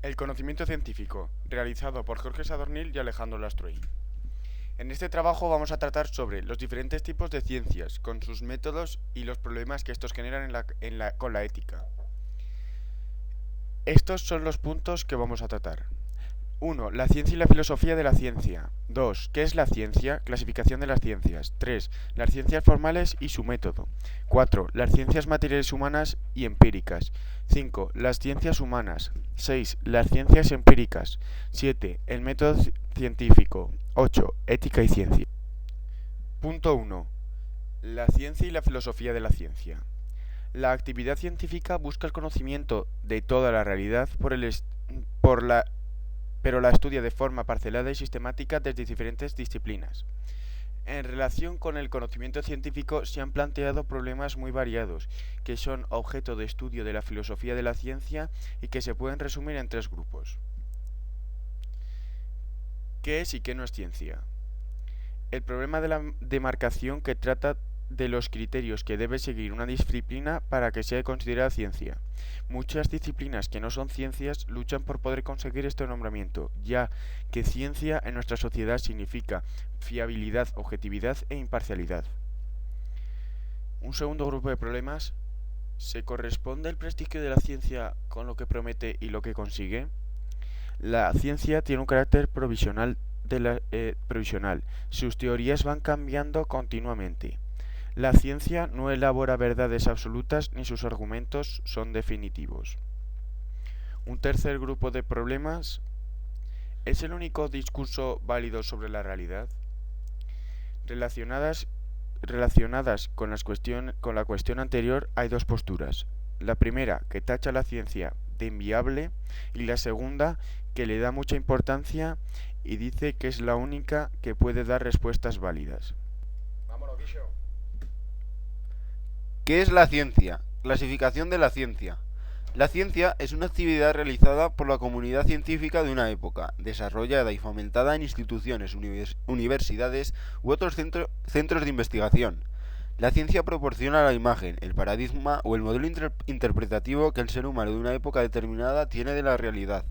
El conocimiento científico, realizado por Jorge Sadornil y Alejandro Lastruey. En este trabajo vamos a tratar sobre los diferentes tipos de ciencias, con sus métodos y los problemas que estos generan con la ética. Estos son los puntos que vamos a tratar. 1. La ciencia y la filosofía de la ciencia. 2. ¿Qué es la ciencia? Clasificación de las ciencias. 3. Las ciencias formales y su método. 4. Las ciencias materiales humanas y empíricas. 5. Las ciencias humanas. 6. Las ciencias empíricas. 7. El método científico. 8. Ética y ciencia. Punto 1. La ciencia y la filosofía de la ciencia. La actividad científica busca el conocimiento de toda la realidad pero la estudia de forma parcelada y sistemática desde diferentes disciplinas. En relación con el conocimiento científico se han planteado problemas muy variados, que son objeto de estudio de la filosofía de la ciencia y que se pueden resumir en 3 grupos. ¿Qué es y qué no es ciencia? El problema de la demarcación que trata de los criterios que debe seguir una disciplina para que sea considerada ciencia. Muchas disciplinas que no son ciencias luchan por poder conseguir este nombramiento, ya que ciencia en nuestra sociedad significa fiabilidad, objetividad e imparcialidad. Un segundo grupo de problemas: ¿se corresponde el prestigio de la ciencia con lo que promete y lo que consigue? La ciencia tiene un carácter provisional. Sus teorías van cambiando continuamente. La ciencia no elabora verdades absolutas ni sus argumentos son definitivos. Un tercer grupo de problemas: ¿es el único discurso válido sobre la realidad? Relacionadas con la cuestión anterior hay 2 posturas. La primera, que tacha la ciencia de inviable, y la segunda, que le da mucha importancia y dice que es la única que puede dar respuestas válidas. Vámonos, bicho. ¿Qué es la ciencia? Clasificación de la ciencia. La ciencia es una actividad realizada por la comunidad científica de una época, desarrollada y fomentada en instituciones, universidades u otros centros de investigación. La ciencia proporciona la imagen, el paradigma o el modelo interpretativo que el ser humano de una época determinada tiene de la realidad.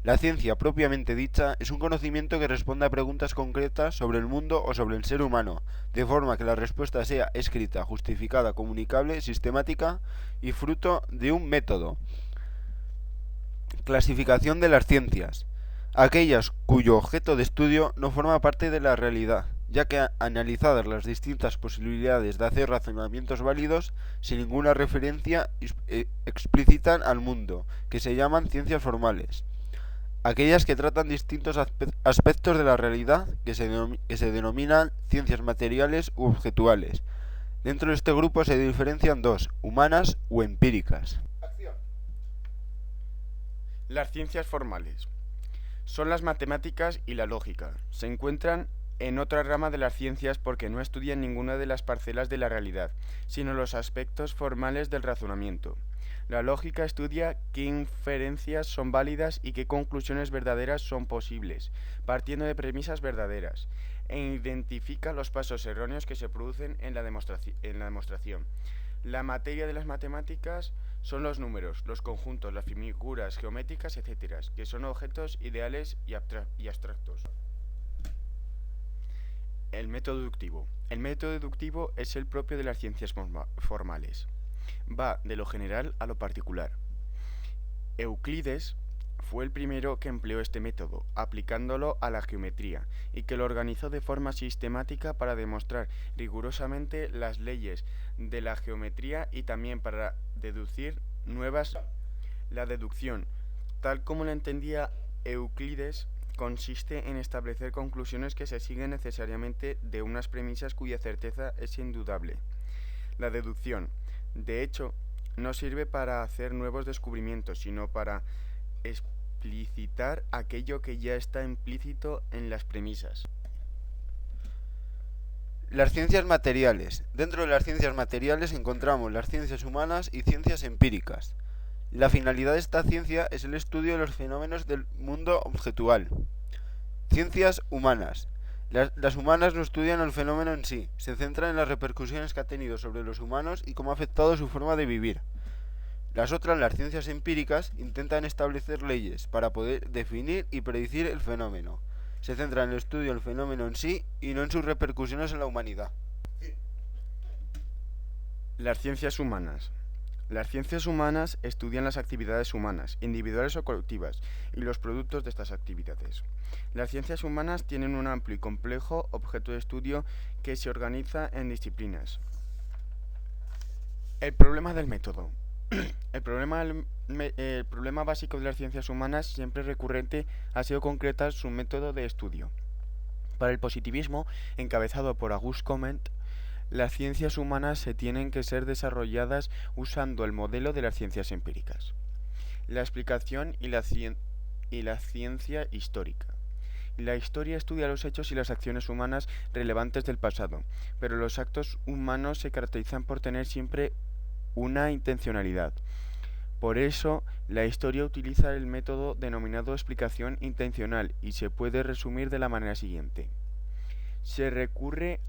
La ciencia propiamente dicha es un conocimiento que responde a preguntas concretas sobre el mundo o sobre el ser humano, de forma que la respuesta sea escrita, justificada, comunicable, sistemática y fruto de un método. Clasificación de las ciencias. Aquellas cuyo objeto de estudio no forma parte de la realidad, ya que analizadas las distintas posibilidades de hacer razonamientos válidos sin ninguna referencia explicitan al mundo, que se llaman ciencias formales. Aquellas que tratan distintos aspectos de la realidad que se denominan ciencias materiales u objetuales. Dentro de este grupo se diferencian 2, humanas o empíricas. Acción. Las ciencias formales son las matemáticas y la lógica. Se encuentran en otra rama de las ciencias porque no estudian ninguna de las parcelas de la realidad, sino los aspectos formales del razonamiento. La lógica estudia qué inferencias son válidas y qué conclusiones verdaderas son posibles, partiendo de premisas verdaderas, e identifica los pasos erróneos que se producen en la demostración. La materia de las matemáticas son los números, los conjuntos, las figuras geométricas, etc., que son objetos ideales y abstractos. El método deductivo. El método deductivo es el propio de las ciencias formales. Va de lo general a lo particular. Euclides fue el primero que empleó este método, aplicándolo a la geometría, y que lo organizó de forma sistemática para demostrar rigurosamente las leyes de la geometría y también para deducir nuevas. La deducción, tal como la entendía Euclides, consiste en establecer conclusiones que se siguen necesariamente de unas premisas cuya certeza es indudable. La deducción, de hecho, no sirve para hacer nuevos descubrimientos, sino para explicitar aquello que ya está implícito en las premisas. Las ciencias materiales. Dentro de las ciencias materiales encontramos las ciencias humanas y ciencias empíricas. La finalidad de esta ciencia es el estudio de los fenómenos del mundo objetual. Ciencias humanas. Las humanas no estudian el fenómeno en sí, se centran en las repercusiones que ha tenido sobre los humanos y cómo ha afectado su forma de vivir. Las otras, las ciencias empíricas, intentan establecer leyes para poder definir y predecir el fenómeno. Se centra en el estudio del fenómeno en sí y no en sus repercusiones en la humanidad. Las ciencias humanas. Las ciencias humanas estudian las actividades humanas, individuales o colectivas, y los productos de estas actividades. Las ciencias humanas tienen un amplio y complejo objeto de estudio que se organiza en disciplinas. El problema del método. El problema básico de las ciencias humanas, siempre recurrente, ha sido concretar su método de estudio. Para el positivismo, encabezado por Auguste Comte, las ciencias humanas se tienen que ser desarrolladas usando el modelo de las ciencias empíricas. La explicación y la ciencia histórica. La historia estudia los hechos y las acciones humanas relevantes del pasado, pero los actos humanos se caracterizan por tener siempre una intencionalidad. Por eso, la historia utiliza el método denominado explicación intencional y se puede resumir de la manera siguiente. Se recurre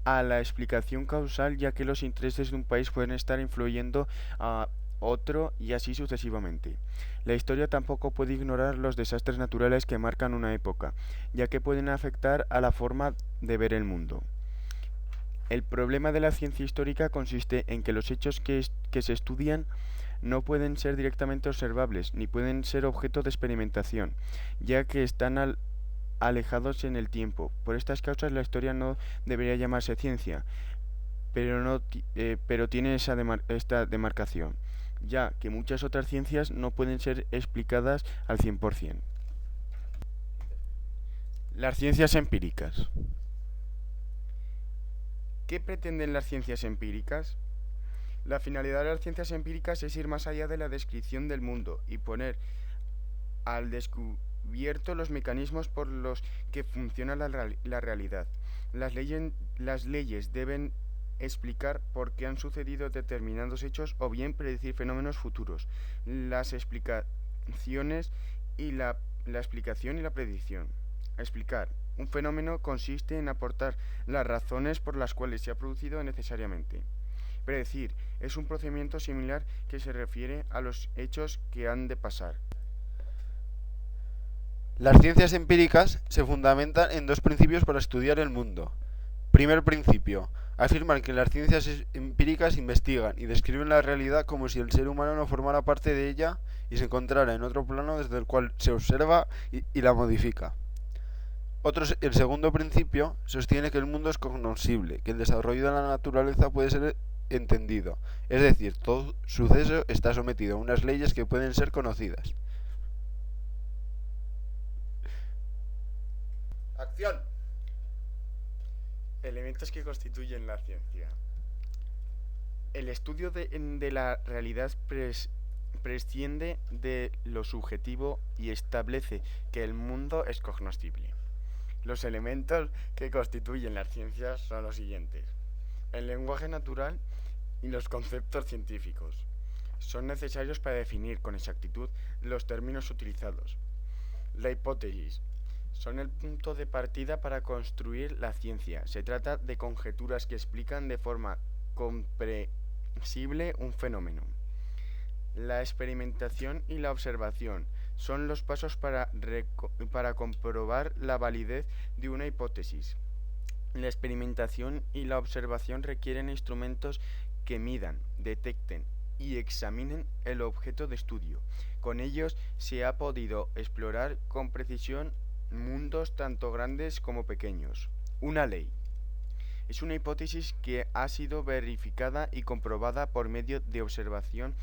a la explicación causal, ya que los intereses de un país pueden estar influyendo a otro y así sucesivamente. La historia tampoco puede ignorar los desastres naturales que marcan una época, ya que pueden afectar a la forma de ver el mundo. El problema de la ciencia histórica consiste en que los hechos que se estudian no pueden ser directamente observables, ni pueden ser objeto de experimentación, ya que están alejados en el tiempo. Por estas causas la historia no debería llamarse ciencia, pero tiene esta demarcación, ya que muchas otras ciencias no pueden ser explicadas al 100%. Las ciencias empíricas. ¿Qué pretenden las ciencias empíricas? La finalidad de las ciencias empíricas es ir más allá de la descripción del mundo y poner al descubierto los mecanismos por los que funciona la realidad. Las leyes deben explicar por qué han sucedido determinados hechos o bien predecir fenómenos futuros. Las explicaciones y la explicación y la predicción. Explicar un fenómeno consiste en aportar las razones por las cuales se ha producido necesariamente. Predecir es un procedimiento similar que se refiere a los hechos que han de pasar. Las ciencias empíricas se fundamentan en dos principios para estudiar el mundo. Primer principio: afirman que las ciencias empíricas investigan y describen la realidad como si el ser humano no formara parte de ella y se encontrara en otro plano desde el cual se observa y la modifica. El segundo principio sostiene que el mundo es cognoscible, que el desarrollo de la naturaleza puede ser entendido, es decir, todo suceso está sometido a unas leyes que pueden ser conocidas. ¡Acción! Elementos que constituyen la ciencia. El estudio de la realidad presciende de lo subjetivo y establece que el mundo es cognoscible. Los elementos que constituyen las ciencias son los siguientes: el lenguaje natural y los conceptos científicos. Son necesarios para definir con exactitud los términos utilizados. La hipótesis son el punto de partida para construir la ciencia. Se trata de conjeturas que explican de forma comprensible un fenómeno. La experimentación y la observación son los pasos para comprobar la validez de una hipótesis. La experimentación y la observación requieren instrumentos que midan, detecten y examinen el objeto de estudio. Con ellos se ha podido explorar con precisión mundos tanto grandes como pequeños. Una ley es una hipótesis que ha sido verificada y comprobada por medio de observación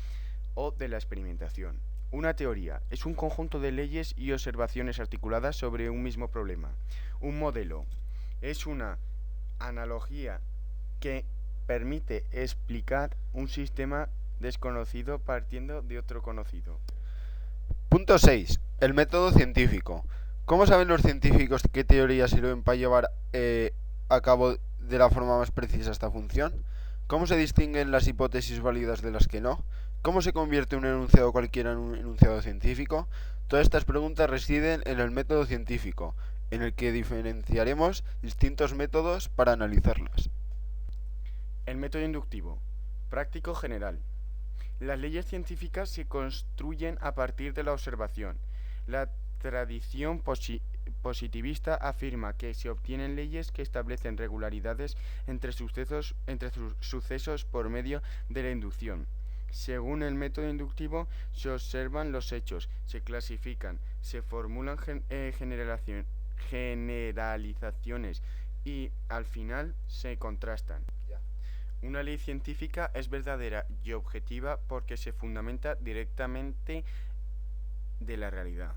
o de la experimentación. Una teoría es un conjunto de leyes y observaciones articuladas sobre un mismo problema. Un modelo es una analogía que permite explicar un sistema desconocido partiendo de otro conocido. Punto 6. El método científico. ¿Cómo saben los científicos qué teorías sirven para llevar a cabo de la forma más precisa esta función? ¿Cómo se distinguen las hipótesis válidas de las que no? ¿Cómo se convierte un enunciado cualquiera en un enunciado científico? Todas estas preguntas residen en el método científico, en el que diferenciaremos distintos métodos para analizarlas. El método inductivo, práctico general. Las leyes científicas se construyen a partir de la observación. La tradición positivista afirma que se obtienen leyes que establecen regularidades entre sucesos por medio de la inducción. Según el método inductivo, se observan los hechos, se clasifican, se formulan generalizaciones y, al final, se contrastan. Una ley científica es verdadera y objetiva porque se fundamenta directamente de la realidad.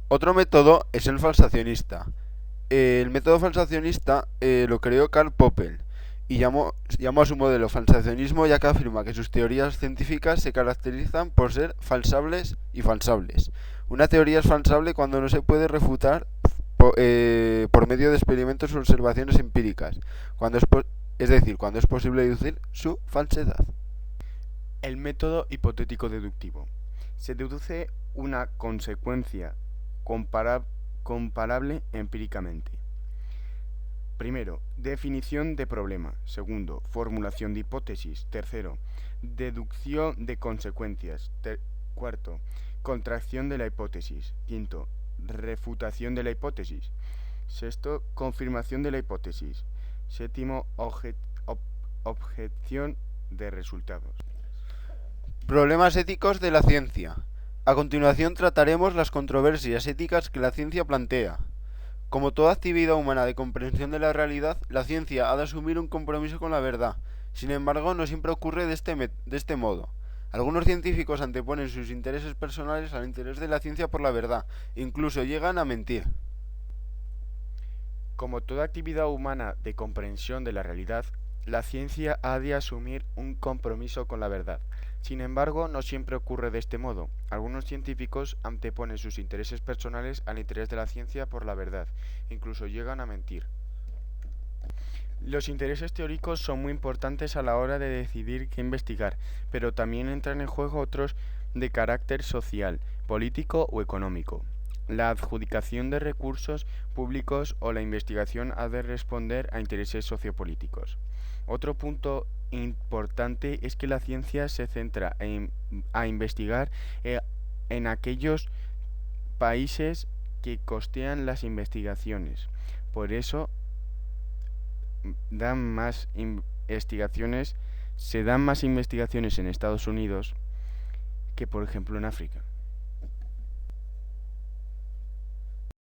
Otro método es el falsacionista. El método falsacionista lo creó Karl Popper y llamó a su modelo falsacionismo, ya que afirma que sus teorías científicas se caracterizan por ser falsables y falsables. Una teoría es falsable cuando no se puede refutar por medio de experimentos o observaciones empíricas, es decir, cuando es posible deducir su falsedad. El método hipotético deductivo. Se deduce una consecuencia comparable empíricamente. Primero, definición de problema. Segundo, formulación de hipótesis. Tercero, deducción de consecuencias. Cuarto, contracción de la hipótesis. Quinto, refutación de la hipótesis. Sexto, confirmación de la hipótesis. Séptimo, objeción de resultados. Problemas éticos de la ciencia. A continuación trataremos las controversias éticas que la ciencia plantea. Como toda actividad humana de comprensión de la realidad, la ciencia ha de asumir un compromiso con la verdad. Sin embargo, no siempre ocurre de este modo. Algunos científicos anteponen sus intereses personales al interés de la ciencia por la verdad, incluso llegan a mentir. Como toda actividad humana de comprensión de la realidad, la ciencia ha de asumir un compromiso con la verdad. Sin embargo, no siempre ocurre de este modo. Algunos científicos anteponen sus intereses personales al interés de la ciencia por la verdad, incluso llegan a mentir. Los intereses teóricos son muy importantes a la hora de decidir qué investigar, pero también entran en juego otros de carácter social, político o económico. La adjudicación de recursos públicos o la investigación ha de responder a intereses sociopolíticos. Otro punto importante es que la ciencia se centra a investigar en aquellos países que costean las investigaciones. Por eso se dan más investigaciones en Estados Unidos que, por ejemplo, en África.